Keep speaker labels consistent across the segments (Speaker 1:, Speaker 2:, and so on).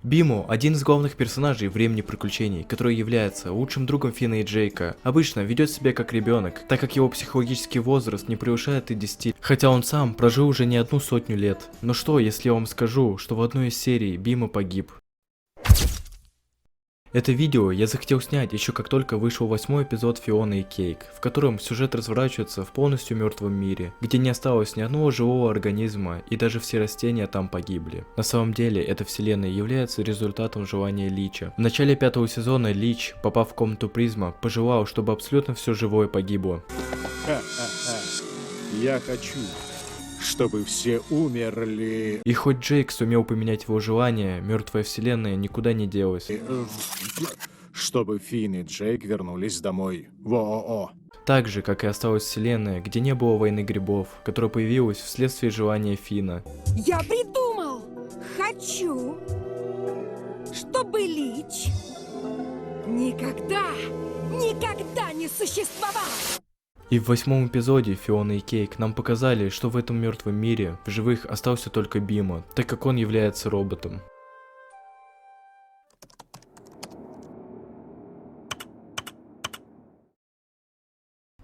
Speaker 1: Бимо – один из главных персонажей Времени приключений, который является лучшим другом Финна и Джейка. Обычно ведет себя как ребенок, так как его психологический возраст не превышает и 10, хотя он сам прожил уже не одну сотню лет. Но что, если я вам скажу, что в одной из серий Бимо погиб? Это видео я захотел снять еще как только вышел 8-й эпизод Фиона и Кейк, в котором сюжет разворачивается в полностью мертвом мире, где не осталось ни одного живого организма и даже все растения там погибли. На самом деле эта вселенная является результатом желания Лича. В начале 5-го сезона Лич, попав в комнату Призма, пожелал, чтобы абсолютно все живое погибло.
Speaker 2: Я хочу, чтобы все умерли.
Speaker 1: И хоть Джейк сумел поменять его желание, мертвая вселенная никуда не делась.
Speaker 2: Чтобы Финн и Джейк вернулись домой в ООО.
Speaker 1: Так же, как и осталась вселенная, где не было войны грибов, которая появилась вследствие желания Финна.
Speaker 3: Я придумал! Хочу, чтобы Лич никогда не существовал!
Speaker 1: И в 8-м эпизоде Фиона и Кейк нам показали, что в этом мертвом мире в живых остался только Бимо, так как он является роботом.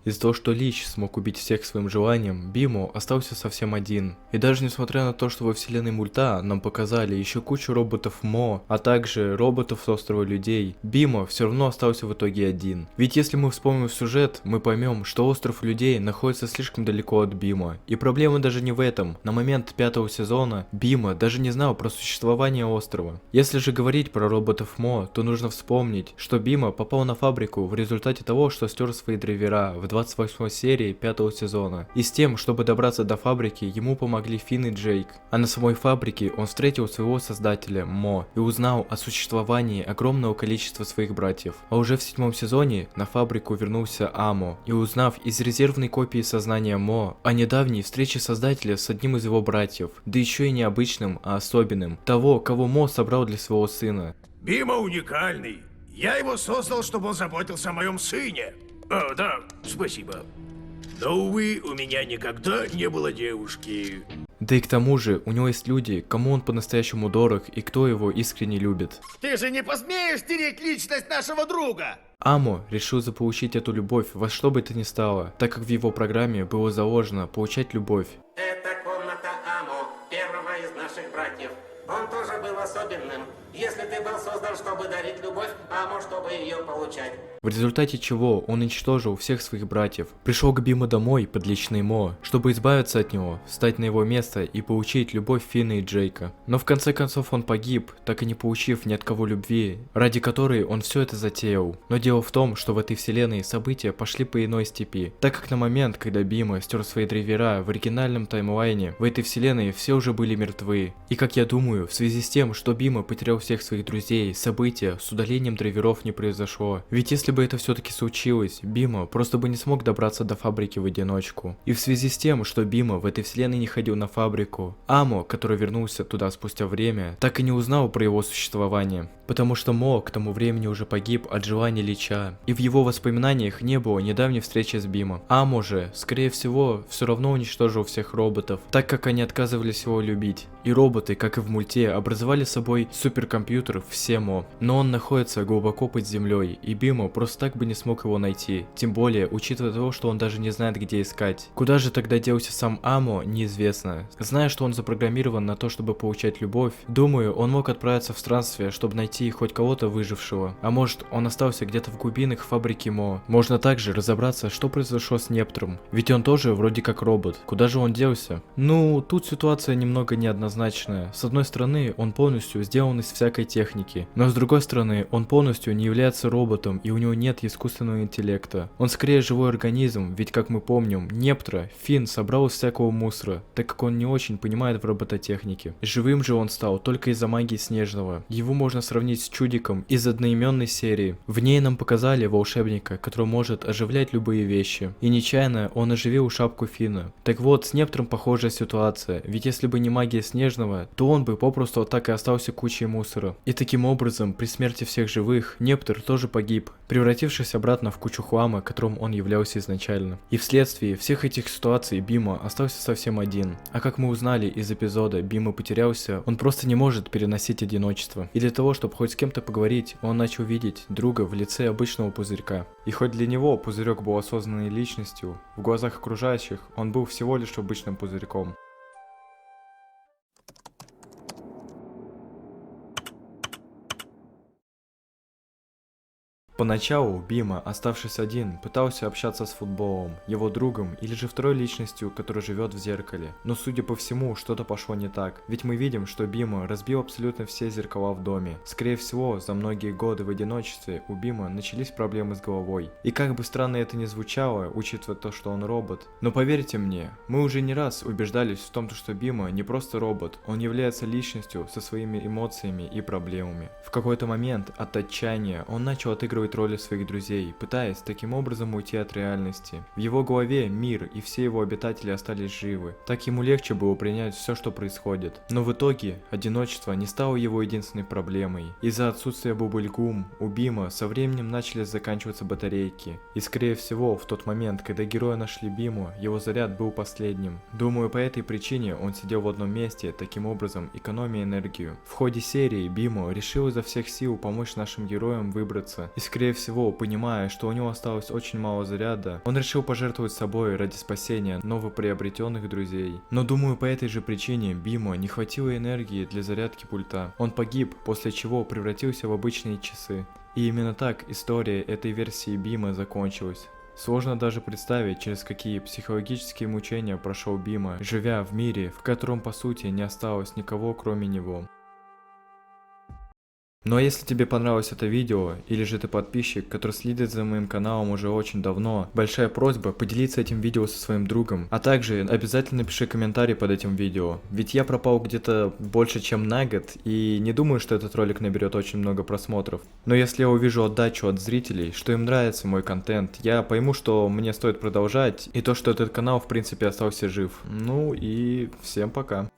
Speaker 1: Из-за того, что Лич смог убить всех своим желанием, Бимо остался совсем один. И даже несмотря на то, что во вселенной мульта нам показали еще кучу роботов Мо, а также роботов с острова людей, Бимо все равно остался в итоге один. Ведь если мы вспомним сюжет, мы поймем, что остров людей находится слишком далеко от Бимо. И проблема даже не в этом. На момент 5-го сезона Бимо даже не знал про существование острова. Если же говорить про роботов Мо, то нужно вспомнить, что Бимо попал на фабрику в результате того, что стер свои драйвера в 28 серии 5-го сезона. И с тем, чтобы добраться до фабрики, ему помогли Финн и Джейк. А на самой фабрике он встретил своего создателя, Мо, и узнал о существовании огромного количества своих братьев. А уже в 7-м сезоне на фабрику вернулся Амо, и узнав из резервной копии сознания Мо о недавней встрече создателя с одним из его братьев, да еще и не обычным, а особенным, того, кого Мо собрал для своего сына.
Speaker 4: Бимо уникальный. Я его создал, чтобы он заботился о моем сыне. О, да, спасибо. Но, увы, у меня никогда не было девушки.
Speaker 1: Да и к тому же, у него есть люди, кому он по-настоящему дорог и кто его искренне любит.
Speaker 4: Ты же не посмеешь стереть личность нашего друга!
Speaker 1: Амо решил заполучить эту любовь во что бы то ни стало, так как в его программе было заложено получать любовь.
Speaker 5: Это комната Амо, первого из наших братьев. Он тоже был особенным. Если ты был создан, чтобы дарить любовь, Амо, чтобы ее получать.
Speaker 1: В результате чего он уничтожил всех своих братьев, пришел к Бимо домой под личный Мо, чтобы избавиться от него, встать на его место и получить любовь Финна и Джейка. Но в конце концов он погиб, так и не получив ни от кого любви, ради которой он все это затеял. Но дело в том, что в этой вселенной события пошли по иной степи, так как на момент, когда Бимо стер свои драйвера в оригинальном таймлайне, в этой вселенной все уже были мертвы. И как я думаю, в связи с тем, что Бимо потерял всех своих друзей, события с удалением драйверов не произошло. Ведь если бы это все-таки случилось, Бимо просто бы не смог добраться до фабрики в одиночку. И в связи с тем, что Бимо в этой вселенной не ходил на фабрику, Амо, который вернулся туда спустя время, так и не узнал про его существование. Потому что Мо к тому времени уже погиб от желания Лича, и в его воспоминаниях не было недавней встречи с Бимо. Амо же, скорее всего, все равно уничтожил всех роботов, так как они отказывались его любить. И роботы, как и в мульте, образовали собой суперкомпьютер все Мо. Но он находится глубоко под землей, и Бимо просто так бы не смог его найти. Тем более, учитывая то, что он даже не знает, где искать. Куда же тогда делся сам Амо, неизвестно. Зная, что он запрограммирован на то, чтобы получать любовь, думаю, он мог отправиться в странствие, чтобы найти хоть кого-то выжившего. А может, он остался где-то в глубинах фабрики Мо. Можно также разобраться, что произошло с Нептром. Ведь он тоже вроде как робот. Куда же он делся? Ну, тут ситуация немного неоднозначная. С одной стороны, он полностью сделан из всякой техники. Но с другой стороны, он полностью не является роботом, и у него нет искусственного интеллекта. Он скорее живой организм, ведь как мы помним, Нептра Финн собрал из всякого мусора, так как он не очень понимает в робототехнике. Живым же он стал только из-за магии Снежного. Его можно сравнить с Чудиком из одноименной серии. В ней нам показали волшебника, который может оживлять любые вещи. И нечаянно он оживил шапку Финна. Так вот, с Нептром похожая ситуация, ведь если бы не магия Снежного, то он бы попросту так и остался кучей мусора. мусора. И таким образом, при смерти всех живых, Нептер тоже погиб, превратившись обратно в кучу хлама, которым он являлся изначально. И вследствие всех этих ситуаций Бима остался совсем один. А как мы узнали из эпизода, Бима потерялся, он просто не может переносить одиночество. И для того, чтобы хоть с кем-то поговорить, он начал видеть друга в лице обычного пузырька. И хоть для него пузырек был осознанной личностью, в глазах окружающих он был всего лишь обычным пузырьком. Поначалу Бима, оставшись один, пытался общаться с футболом, его другом или же второй личностью, которая живет в зеркале. Но судя по всему, что-то пошло не так, ведь мы видим, что Бима разбил абсолютно все зеркала в доме. Скорее всего, за многие годы в одиночестве у Бима начались проблемы с головой. И как бы странно это ни звучало, учитывая то, что он робот, но поверьте мне, мы уже не раз убеждались в том, что Бима не просто робот, он является личностью со своими эмоциями и проблемами. В какой-то момент от отчаяния он начал отыгрывать роли своих друзей, пытаясь таким образом уйти от реальности. В его голове мир и все его обитатели остались живы. Так ему легче было принять все, что происходит. Но в итоге одиночество не стало его единственной проблемой. Из-за отсутствия бубль-гум у Бима со временем начали заканчиваться батарейки. И скорее всего, в тот момент, когда героя нашли Биму, его заряд был последним. Думаю, по этой причине он сидел в одном месте, таким образом экономя энергию. В ходе серии Биму решил изо всех сил помочь нашим героям выбраться. И скорее всего, понимая, что у него осталось очень мало заряда, он решил пожертвовать собой ради спасения новоприобретенных друзей. Но думаю, по этой же причине Биму не хватило энергии для зарядки пульта. Он погиб, после чего превратился в обычные часы. И именно так история этой версии Бима закончилась. Сложно даже представить, через какие психологические мучения прошел Бима, живя в мире, в котором по сути не осталось никого кроме него. Ну а если тебе понравилось это видео, или же ты подписчик, который следит за моим каналом уже очень давно, большая просьба поделиться этим видео со своим другом, а также обязательно напиши комментарий под этим видео, ведь я пропал где-то больше чем на год, и не думаю, что этот ролик наберет очень много просмотров. Но если я увижу отдачу от зрителей, что им нравится мой контент, я пойму, что мне стоит продолжать, и то, что этот канал в принципе остался жив. Ну и всем пока.